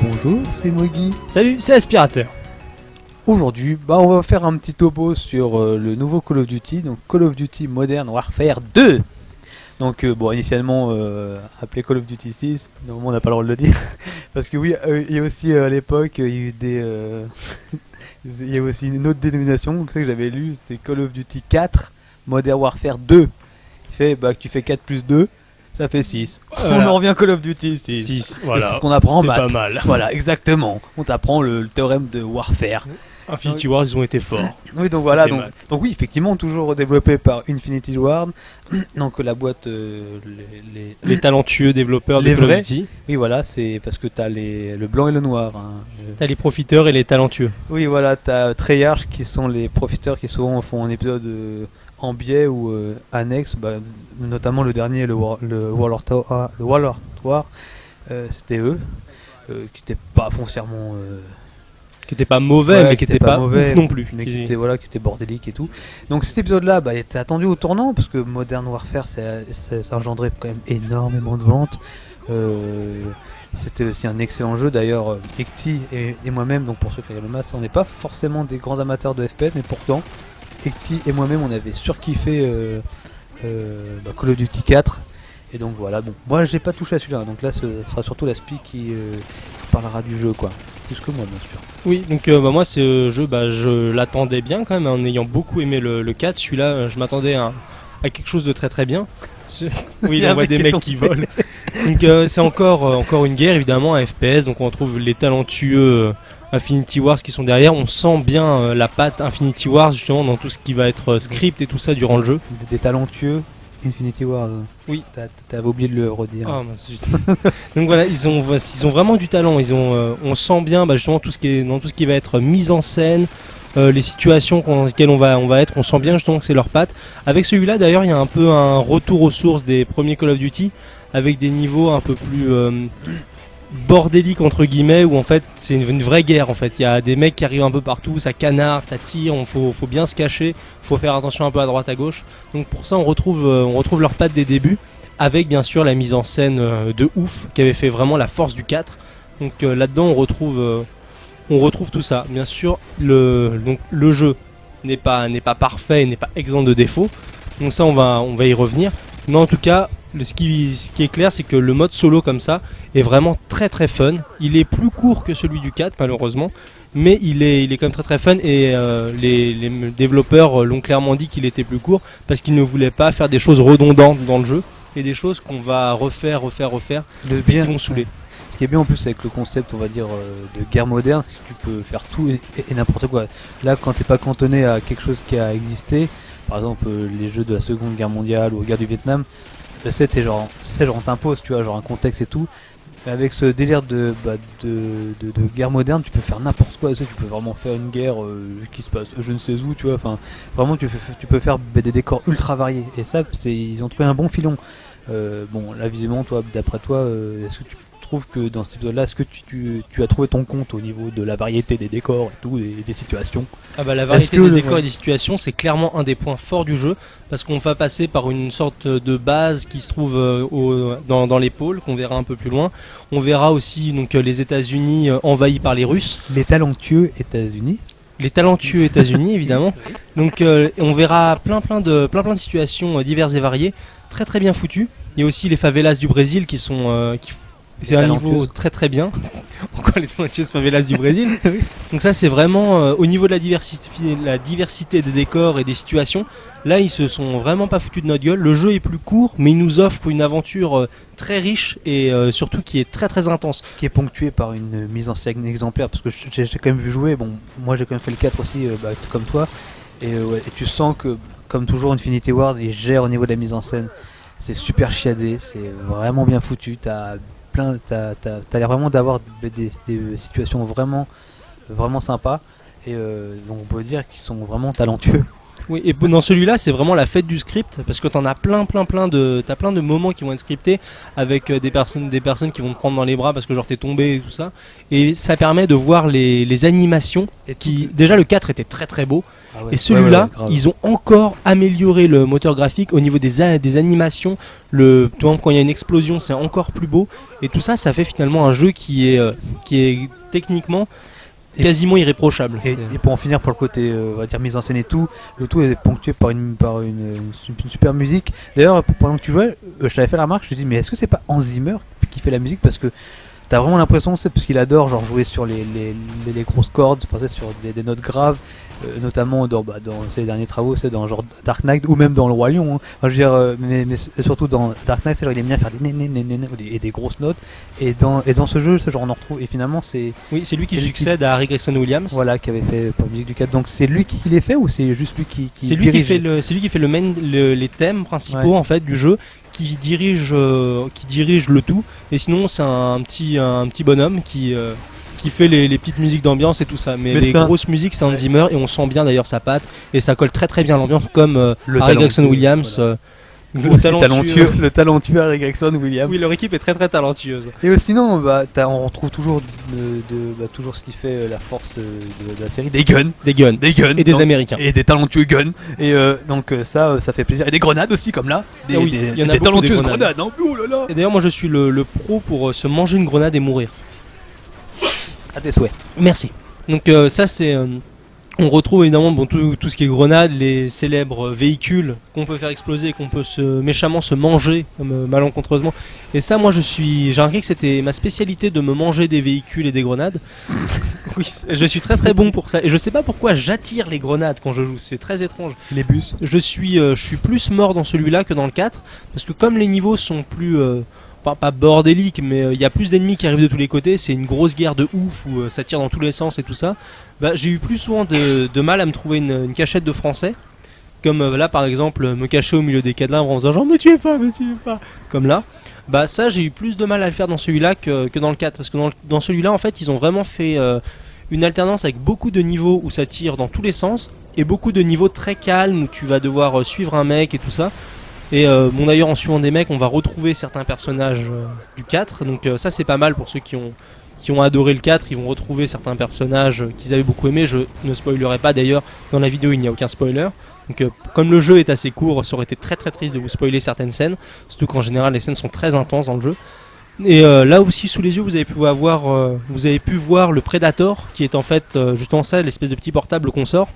Bonjour, c'est Mogi. Salut, c'est Aspirateur. Aujourd'hui, on va faire un petit topo sur le nouveau Call of Duty, donc Call of Duty Modern Warfare 2. Donc initialement appelé Call of Duty 6, normalement on n'a pas le droit de le dire, parce que oui, il y a aussi à l'époque, il y a eu des... il y a aussi une autre dénomination, donc, que j'avais lu, c'était Call of Duty 4 Modern Warfare 2. Tu fais 4 plus 2, ça fait 6. Voilà. On en revient Call of Duty 6. 6, voilà. C'est ce qu'on apprend en C'est maths. pas mal. Voilà, exactement. On t'apprend le théorème de Warfare. Infinity Wars, ils ont été forts. Oui, donc voilà. C'était Donc maths. oui, effectivement, toujours développé par Infinity Ward. Donc la boîte, Les talentueux développeurs de Les Call of vrais. Duty. Oui, voilà, c'est parce que t'as le blanc et le noir. Hein. T'as les profiteurs et les talentueux. Oui, voilà, t'as Treyarch qui sont les profiteurs qui souvent font un épisode en biais ou annexe, notamment le dernier, le Warlord War, c'était eux, qui étaient pas foncièrement... Qui étaient pas mauvais, Ouais, mais qui étaient pas mauvais, ouf non plus. mais qui était bordélique et tout. Donc cet épisode-là, il était attendu au tournant parce que Modern Warfare, ça a engendré quand même énormément de ventes. C'était aussi un excellent jeu. D'ailleurs, Ekti et moi-même, donc pour ceux qui regardent le masse, on n'est pas forcément des grands amateurs de FPS, mais pourtant, Ekti et moi-même, on avait surkiffé Call of Duty 4. Et donc voilà, moi j'ai pas touché à celui-là, donc là ce sera surtout l'Aspi qui parlera du jeu, quoi. Plus que moi, bien sûr. Oui, donc moi, ce jeu, je l'attendais bien quand même, en ayant beaucoup aimé le 4. Celui-là, je m'attendais à quelque chose de très très bien. Oui, il envoie des mecs qui volent. Donc c'est encore une guerre, évidemment, un FPS. Donc on retrouve les talentueux Infinity Wars qui sont derrière. On sent bien la patte Infinity Wars, justement, dans tout ce qui va être script et tout ça durant le jeu. Des talentueux Infinity Ward. Oui. T'avais oublié de le redire. Ah, mince, juste. Donc voilà, ils ont vraiment du talent. On sent bien justement tout ce qui va être mise en scène, les situations dans lesquelles on va être. On sent bien justement que c'est leur patte. Avec celui-là, d'ailleurs, il y a un peu un retour aux sources des premiers Call of Duty, avec des niveaux un peu plus bordéliques entre guillemets, où en fait c'est une vraie guerre. En fait, il y a des mecs qui arrivent un peu partout, ça canarde, ça tire. Faut bien se cacher. Faut faire attention un peu à droite, à gauche. Donc pour ça, on retrouve leur patte des débuts, avec bien sûr la mise en scène de ouf qui avait fait vraiment la force du 4. Donc là-dedans on retrouve tout ça. Bien sûr le jeu n'est pas parfait et n'est pas exempt de défauts. Donc ça on va y revenir. Mais en tout cas ce qui est clair, c'est que le mode solo comme ça est vraiment très très fun. Il est plus court que celui du 4 malheureusement, mais il est quand même très très fun, et les développeurs l'ont clairement dit qu'il était plus court parce qu'ils ne voulaient pas faire des choses redondantes dans le jeu et des choses qu'on va refaire et qui vont saouler. Ce qui est bien en plus avec le concept, on va dire, de guerre moderne, c'est que tu peux faire tout et n'importe quoi. Là, quand t'es pas cantonné à quelque chose qui a existé, par exemple les jeux de la Seconde Guerre mondiale ou la guerre du Vietnam, on t'impose, tu vois, genre un contexte et tout. Mais avec ce délire de guerre moderne, tu peux faire n'importe quoi. Tu peux vraiment faire une guerre qui se passe je ne sais où, tu vois. Enfin, vraiment, tu peux faire des décors ultra variés. Et ça, ils ont trouvé un bon filon. Là, visiblement, toi, d'après toi, est-ce que tu trouves que dans cet épisode-là, est-ce que tu as trouvé ton compte au niveau de la variété des décors et tout, et des situations? La variété des décors et des situations, c'est clairement un des points forts du jeu, parce qu'on va passer par une sorte de base qui se trouve dans les pôles, qu'on verra un peu plus loin. On verra aussi donc les États-Unis envahis par les Russes. Les talentueux États-Unis. Les talentueux États-Unis, évidemment. Donc on verra plein de situations diverses et variées, très très bien foutues. Il y a aussi les favelas du Brésil qui sont c'est un niveau très très bien. Encore les talentueuses favelas du Brésil. Donc ça, c'est vraiment au niveau de la diversité des décors et des situations. Là, ils se sont vraiment pas foutus de notre gueule. Le jeu est plus court, mais il nous offre une aventure très riche et surtout qui est très très intense. Qui est ponctuée par une mise en scène exemplaire, parce que j'ai quand même vu jouer. Moi j'ai quand même fait le 4 aussi, comme toi. Et tu sens que, comme toujours, Infinity Ward, il gère au niveau de la mise en scène. C'est super chiadé, c'est vraiment bien foutu. T'as l'air vraiment d'avoir des situations vraiment sympas, et donc on peut dire qu'ils sont vraiment talentueux. Oui, et dans celui-là, c'est vraiment la fête du script parce que t'en as plein de moments qui vont être scriptés avec des personnes qui vont te prendre dans les bras parce que genre t'es tombé et tout ça. Et ça permet de voir les animations. Et Déjà le 4 était très très beau. Ah ouais. Et celui-là, grave. ils ont encore amélioré le moteur graphique au niveau des animations. Par exemple, quand il y a une explosion, c'est encore plus beau. Et tout ça, ça fait finalement un jeu qui est techniquement quasiment irréprochable. Et pour en finir pour le côté on va dire mise en scène et tout, le tout est ponctué par une super musique. D'ailleurs pendant que tu jouais, je t'avais fait la remarque, je te dis mais est-ce que c'est pas Hans Zimmer qui fait la musique, parce que t'as vraiment l'impression, c'est parce qu'il adore genre jouer sur les grosses cordes, enfin, sur des notes graves, notamment dans ses derniers travaux, c'est dans genre Dark Knight ou même dans le Roi Lion. Hein. Enfin, je veux dire, mais surtout dans Dark Knight, c'est genre il aime bien faire des grosses notes. Et dans ce jeu, genre on en retrouve. Et finalement, c'est lui qui succède à Harry Gregson Williams. Voilà, qui avait fait pour la musique du 4. Donc c'est lui qui les fait ou c'est juste lui qui c'est lui dirige? C'est lui qui fait les thèmes principaux en fait du jeu. Qui dirige le tout, et sinon c'est un petit bonhomme qui fait les petites musiques d'ambiance et tout ça, mais les grosses musiques c'est Hans Zimmer, et on sent bien d'ailleurs sa patte et ça colle très très bien à l'ambiance, comme Harry Gregson Williams, voilà. Le talentueux Harry Gregson Williams. Oui, leur équipe est très très talentueuse. Et sinon, on retrouve toujours toujours ce qui fait la force de la série, des guns et des Américains et des talentueux guns. Et donc ça fait plaisir. Et des grenades aussi, comme là. Il y en a des talentueuses grenades. Hein. Oh là là. Et d'ailleurs, moi je suis le pro pour se manger une grenade et mourir. À tes souhaits. Merci. Donc ça c'est on retrouve évidemment tout ce qui est grenades, les célèbres véhicules qu'on peut faire exploser et qu'on peut méchamment se manger malencontreusement. Et ça, moi j'ai remarqué que c'était ma spécialité de me manger des véhicules et des grenades. Oui, je suis très très bon pour ça. Et je sais pas pourquoi j'attire les grenades quand je joue, c'est très étrange. Les bus. Je suis plus mort dans celui-là que dans le 4, parce que comme les niveaux sont plus... pas bordélique, mais il y a plus d'ennemis qui arrivent de tous les côtés, c'est une grosse guerre de ouf où ça tire dans tous les sens et tout ça. J'ai eu plus souvent de mal à me trouver une cachette de français, comme là par exemple me cacher au milieu des cadavres en faisant genre me tuez pas, comme là. Ça j'ai eu plus de mal à le faire dans celui-là que dans le 4, parce que dans celui-là en fait ils ont vraiment fait une alternance avec beaucoup de niveaux où ça tire dans tous les sens, et beaucoup de niveaux très calmes où tu vas devoir suivre un mec et tout ça. Et d'ailleurs en suivant des mecs on va retrouver certains personnages du 4, donc ça c'est pas mal pour ceux qui ont adoré le 4, ils vont retrouver certains personnages qu'ils avaient beaucoup aimé. Je ne spoilerai pas d'ailleurs, dans la vidéo il n'y a aucun spoiler, donc comme le jeu est assez court, ça aurait été très très triste de vous spoiler certaines scènes, surtout qu'en général les scènes sont très intenses dans le jeu. Et là aussi sous les yeux vous avez pu voir le Predator, qui est en fait justement ça, l'espèce de petit portable qu'on sort.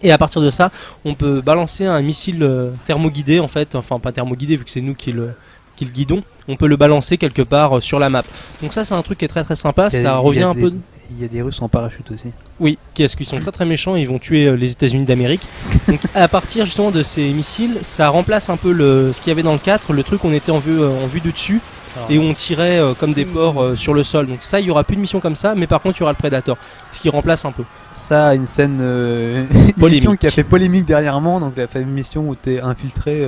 Et à partir de ça, on peut balancer un missile thermoguidé en fait, enfin pas thermoguidé vu que c'est nous qui le guidons, on peut le balancer quelque part sur la map. Donc ça c'est un truc qui est très très sympa, ça revient un peu... Il y a des Russes en parachute aussi. Oui, parce qu'ils sont très très méchants, ils vont tuer les États-Unis d'Amérique. Donc à partir justement de ces missiles, ça remplace un peu ce qu'il y avait dans le 4, le truc on était en vue de dessus. Et où on tirait comme des porcs sur le sol. Donc ça, il y aura plus de missions comme ça, mais par contre il y aura le Predator, ce qui remplace un peu. Ça, une scène une mission qui a fait polémique dernièrement, donc la mission où tu es infiltré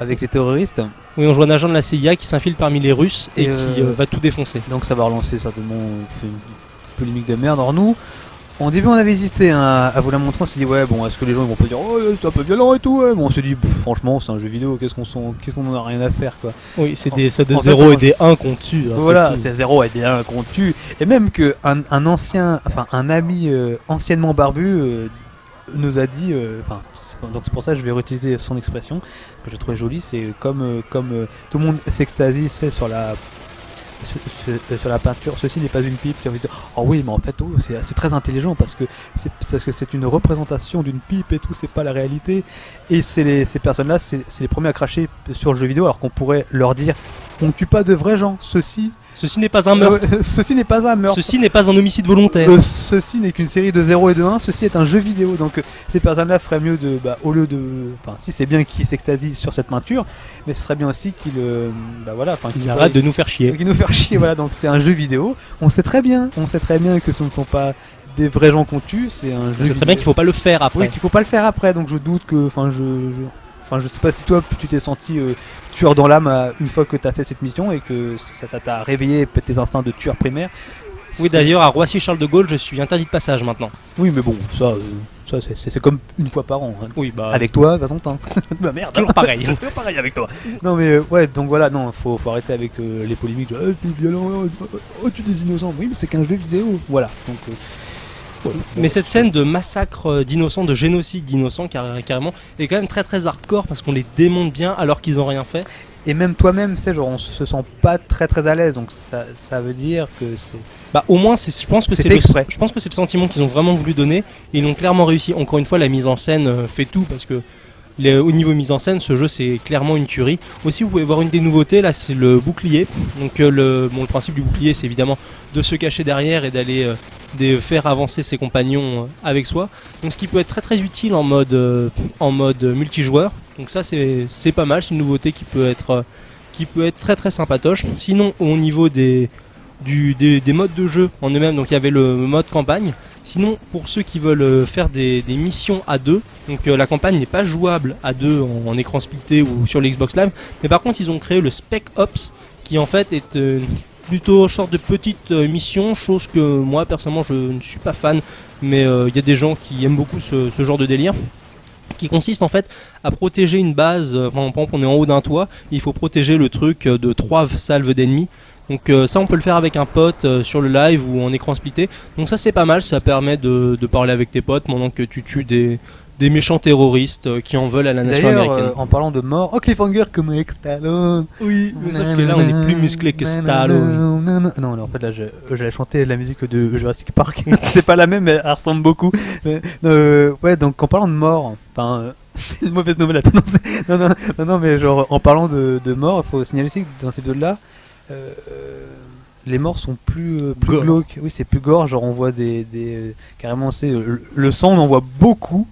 avec les terroristes. Oui, on joue un agent de la CIA qui s'infile parmi les Russes et qui va tout défoncer. Donc ça va relancer certainement une polémique de merde. Alors nous, au début on avait hésité à vous la montrer, on s'est dit ouais bon, est-ce que les gens ils vont pas dire oh c'est un peu violent et tout, ouais. Bon, on s'est dit franchement c'est un jeu vidéo, qu'est-ce qu'on en a rien à faire quoi. Oui, c'est des 0 et des 1 qu'on tue. Hein, voilà, c'est 0 et des 1 qu'on tue. Et même que un ami anciennement barbu nous a dit, donc c'est pour ça que je vais réutiliser son expression que je trouvais jolie, c'est comme tout le monde s'extasie sur la peinture, ceci n'est pas une pipe, qui va dire oh oui mais en fait c'est très intelligent parce que c'est une représentation d'une pipe et tout, c'est pas la réalité. Et ces personnes là c'est les premiers à cracher sur le jeu vidéo, alors qu'on pourrait leur dire on ne tue pas de vrais gens, ceci n'est pas un meurtre. Ceci n'est pas un meurtre. Ceci n'est pas un homicide volontaire. Ceci n'est qu'une série de 0 et de 1. Ceci est un jeu vidéo. Donc ces personnes-là feraient mieux au lieu de... Enfin, si c'est bien qu'ils s'extasient sur cette peinture, mais ce serait bien aussi qu'ils... qu'ils arrêtent de nous faire chier. Qu'ils nous faire chier, voilà. Donc c'est un jeu vidéo. On sait très bien que ce ne sont pas des vrais gens qu'on tue. C'est un jeu vidéo. C'est très bien qu'il ne faut pas le faire après. Oui, qu'il ne faut pas le faire après. Donc je doute que... je sais pas si toi tu t'es senti tueur dans l'âme une fois que tu as fait cette mission et que ça t'a réveillé tes instincts de tueur primaire. Oui, d'ailleurs, à Roissy-Charles de Gaulle, je suis interdit de passage maintenant. Oui, mais bon, ça c'est comme une fois par an. Hein. Oui, bah. Avec toi, de toute façon, bah merde. C'est toujours pareil. C'est toujours pareil avec toi. Non, mais ouais, donc voilà, non, faut arrêter avec les polémiques. C'est violent, tu des innocents. Oui, mais c'est qu'un jeu vidéo. Voilà. Donc. Mais cette scène de massacre d'innocents, de génocide d'innocents carrément, est quand même très très hardcore parce qu'on les démonte bien alors qu'ils ont rien fait. Et même toi-même, c'est genre on se sent pas très très à l'aise, donc ça veut dire que c'est. Bah au moins je pense que c'est c'est exprès. Je pense que c'est le sentiment qu'ils ont vraiment voulu donner et ils l'ont clairement réussi. Encore une fois, la mise en scène fait tout parce que au niveau mise en scène, ce jeu c'est clairement une tuerie. Aussi, vous pouvez voir une des nouveautés là, c'est le bouclier. Donc le principe du bouclier, c'est évidemment de se cacher derrière et d'aller faire avancer ses compagnons avec soi. Donc ce qui peut être très très utile en mode multijoueur. Donc ça c'est pas mal, c'est une nouveauté qui peut être très très sympatoche. Sinon au niveau des modes de jeu en eux-mêmes, donc il y avait le mode campagne. Sinon, pour ceux qui veulent faire des missions à deux, donc la campagne n'est pas jouable à deux en écran splitté ou sur l'Xbox Live, mais par contre ils ont créé le Spec Ops qui en fait est plutôt une sorte de petite mission, chose que moi personnellement je ne suis pas fan, mais il y a des gens qui aiment beaucoup ce genre de délire, qui consiste en fait à protéger une base. Par exemple, on est en haut d'un toit, il faut protéger le truc de 3 salves d'ennemis. Donc ça on peut le faire avec un pote sur le live ou en écran splitté. Donc ça c'est pas mal, ça permet de parler avec tes potes pendant que tu tues des méchants terroristes qui en veulent à la nation américaine. En parlant de mort, cliffhanger comme avec Stallone. Oui, mais sauf que là on est plus musclé que Stallone. Non, en fait là j'allais chanter la musique de Jurassic Park. C'est pas la même, mais elle ressemble beaucoup. Ouais, donc en parlant de mort, c'est une mauvaise nouvelle. Non, mais genre en parlant de mort, il faut signaler aussi que dans ces vidéos-là, les morts sont plus glauques. Oui, c'est plus gore. Genre on voit carrément, c'est le sang, on en voit beaucoup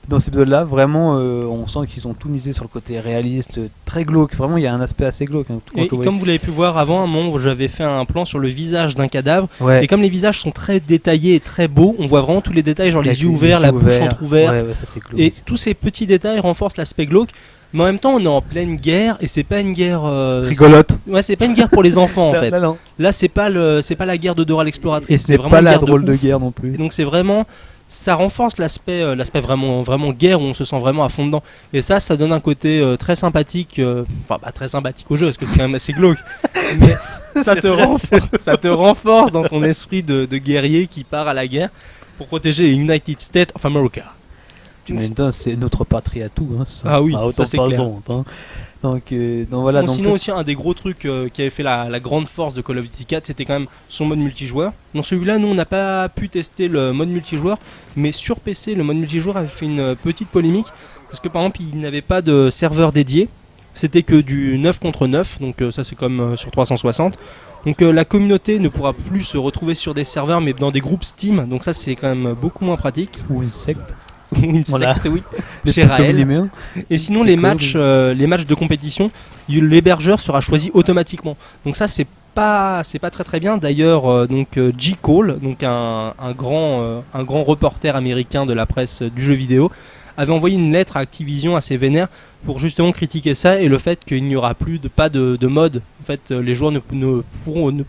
dans ces épisodes-là. Vraiment, on sent qu'ils ont tout misé sur le côté réaliste, très glauque. Vraiment, il y a un aspect assez glauque. Hein, et comme vous l'avez pu voir avant, un moment, j'avais fait un plan sur le visage d'un cadavre. Ouais. Et comme les visages sont très détaillés et très beaux, on voit vraiment tous les détails, genre les yeux ouverts, la bouche entrouverte. Ouais, ça, c'est glauque. Et tous ces petits détails renforcent l'aspect glauque. Mais en même temps, on est en pleine guerre et c'est pas une guerre rigolote. Ouais, c'est pas une guerre pour les enfants en fait. Là, non. Là, c'est pas la guerre de Dora l'exploratrice. Et c'est vraiment pas la drôle de guerre non plus. Et donc c'est vraiment, ça renforce l'aspect vraiment guerre où on se sent vraiment à fond dedans. Et ça donne un côté très sympathique, très sympathique au jeu parce que c'est quand même assez glauque. Mais ça te renforce dans ton esprit de guerrier qui part à la guerre pour protéger les United States of America. Maintenant, c'est notre patrie à tout. Hein, ça. Ah oui, ça c'est clair. Donc voilà. Sinon aussi un des gros trucs qui avait fait la grande force de Call of Duty 4, c'était quand même son mode multijoueur. Dans celui-là, nous on n'a pas pu tester le mode multijoueur, mais sur PC, le mode multijoueur avait fait une petite polémique parce que par exemple, il n'avait pas de serveur dédié. C'était que du 9 contre 9, donc ça c'est comme sur 360. Donc la communauté ne pourra plus se retrouver sur des serveurs, mais dans des groupes Steam. Donc ça c'est quand même beaucoup moins pratique. Ou une secte. Une secte, oui. Chez Raël. Et sinon les matchs de compétition, l'hébergeur sera choisi automatiquement. Donc ça c'est pas très très bien. D'ailleurs J. Cole, donc un grand reporter américain de la presse du jeu vidéo, avait envoyé une lettre à Activision assez vénère pour justement critiquer ça et le fait qu'il n'y aura pas de mode. En fait, les joueurs ne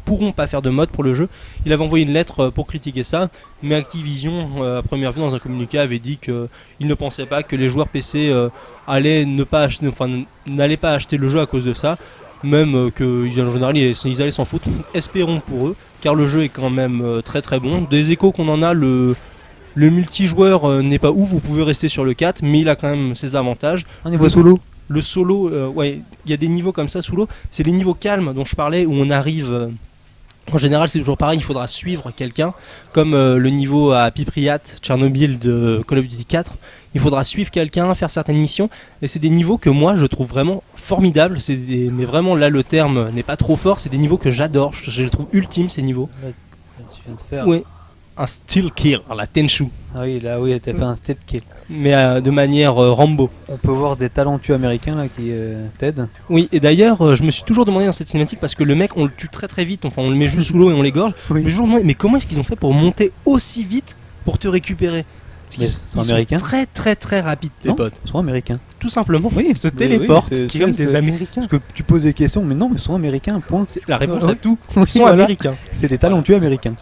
pourront pas faire de mode pour le jeu. Il avait envoyé une lettre pour critiquer ça, mais Activision, à première vue dans un communiqué, avait dit qu'il ne pensait pas que les joueurs PC n'allaient pas acheter le jeu à cause de ça, même qu'en général ils allaient s'en foutre. Espérons pour eux, car le jeu est quand même très très bon. Des échos qu'on en a, le multijoueur n'est pas ouf, vous pouvez rester sur le 4, mais il a quand même ses avantages. Un niveau solo. Le solo, il y a des niveaux comme ça sous l'eau. C'est les niveaux calmes dont je parlais, où on arrive... en général, c'est toujours pareil, il faudra suivre quelqu'un. Comme le niveau à Pipriat, Tchernobyl de Call of Duty 4. Il faudra suivre quelqu'un, faire certaines missions. Et c'est des niveaux que moi, je trouve vraiment formidables. Mais vraiment, là, le terme n'est pas trop fort. C'est des niveaux que j'adore. Je les trouve ultimes, ces niveaux. Là, tu viens de faire... Oui. Un still kill, la Tenchu. Ah oui, là, oui, t'as fait un still kill. Mais de manière Rambo. On peut voir des talentueux américains là qui t'aident. Oui, et d'ailleurs, je me suis toujours demandé dans cette cinématique, parce que le mec, on le tue très très vite, enfin on le met juste sous l'eau et on l'égorge. Oui. Mais comment est-ce qu'ils ont fait pour monter aussi vite pour te récupérer? Ils sont américains. Sont très très très rapides, tes potes. Ils sont américains. Tout simplement, oui, ils se téléportent, oui, comme des Américains. Parce que tu poses des questions, mais non, mais ils sont américains, point. C'est la réponse à tout. Ils sont américains. C'est des talentueux américains.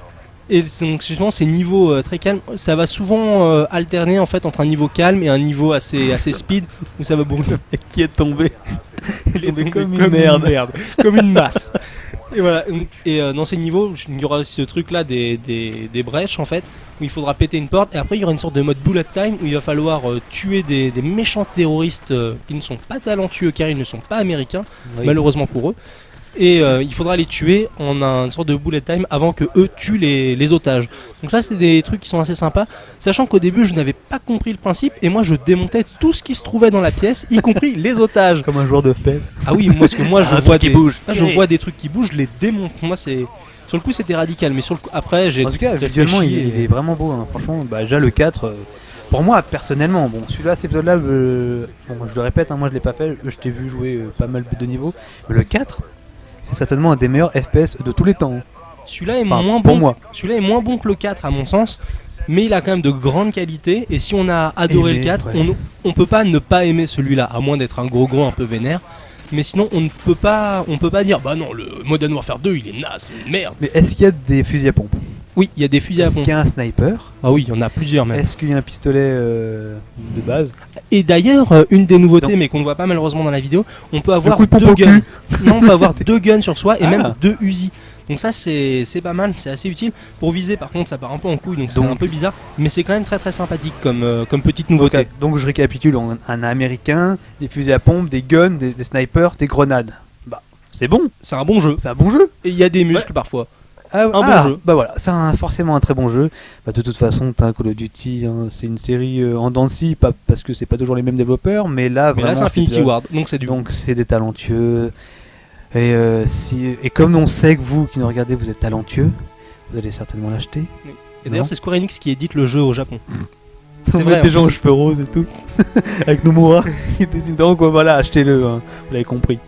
Et donc justement ces niveaux très calmes, ça va souvent alterner en fait entre un niveau calme et un niveau assez speed où ça va brûler. Qui est tombé. Il est tombé comme une merde, comme une masse. Et voilà. Et dans ces niveaux, il y aura aussi ce truc là des brèches en fait où il faudra péter une porte et après il y aura une sorte de mode bullet time où il va falloir tuer des méchants terroristes qui ne sont pas talentueux car ils ne sont pas américains, malheureusement pour eux. Et il faudra les tuer en une sorte de bullet time avant que eux tuent les otages. Donc ça c'est des trucs qui sont assez sympas, sachant qu'au début je n'avais pas compris le principe et moi je démontais tout ce qui se trouvait dans la pièce, y compris les otages. Comme un joueur de FPS. Ah oui, parce que moi je vois qui bouge. je vois des trucs qui bougent, je les démonte. Moi c'est sur le coup c'était radical, mais sur le coup, après j'ai En tout cas, visuellement il est vraiment beau, hein. Franchement, déjà le 4 pour moi personnellement, bon celui-là, cet épisode-là, bon, je le répète, hein, moi je l'ai pas fait, je t'ai vu jouer pas mal de niveaux, mais le 4 c'est certainement un des meilleurs FPS de tous les temps. Celui-là est Enfin, moins pour bon. moi. Celui-là est moins bon que le 4 à mon sens, mais il a quand même de grandes qualités. Et si on a adoré le 4, ouais. on peut pas ne pas aimer celui-là, à moins d'être un gros un peu vénère. Mais sinon, on peut pas dire bah non, le Modern Warfare 2 il est naze, c'est une merde. Mais est-ce qu'il y a des fusils à pompe? Oui, il y a des fusils à Est-ce pompe. qu'il y a un sniper? Ah oui, il y en a plusieurs même. Est-ce qu'il y a un pistolet de base? Et d'ailleurs, une des nouveautés, Non. mais qu'on ne voit pas malheureusement dans la vidéo, on peut avoir coup de pompe deux au guns. cul. Non, on peut avoir deux guns sur soi et Ah. même deux Uzi. Donc ça c'est pas mal, c'est assez utile. Pour viser par contre ça part un peu en couille donc c'est un peu bizarre. Mais c'est quand même très sympathique comme petite nouveauté. Donc je récapitule, un américain, des fusils à pompe, des guns, des snipers, des grenades. Bah c'est bon, C'est un bon jeu. c'est un bon jeu. Et il y a des muscles parfois. Un bon jeu. Bah voilà, c'est forcément un très bon jeu. Bah, de toute façon, t'as Call of Duty, hein, c'est une série en dents de scie, pas parce que c'est pas toujours les mêmes développeurs, mais là Mais vraiment. là c'est Infinity Ward, donc c'est du Donc c'est des talentueux. Et comme on sait que vous qui nous regardez, vous êtes talentueux, vous allez certainement l'acheter. Et d'ailleurs Non. c'est Square Enix qui édite le jeu au Japon. C'est vrai, des en gens aux plus. cheveux roses et tout, avec Nomura. Donc voilà, achetez-le, hein, vous l'avez compris.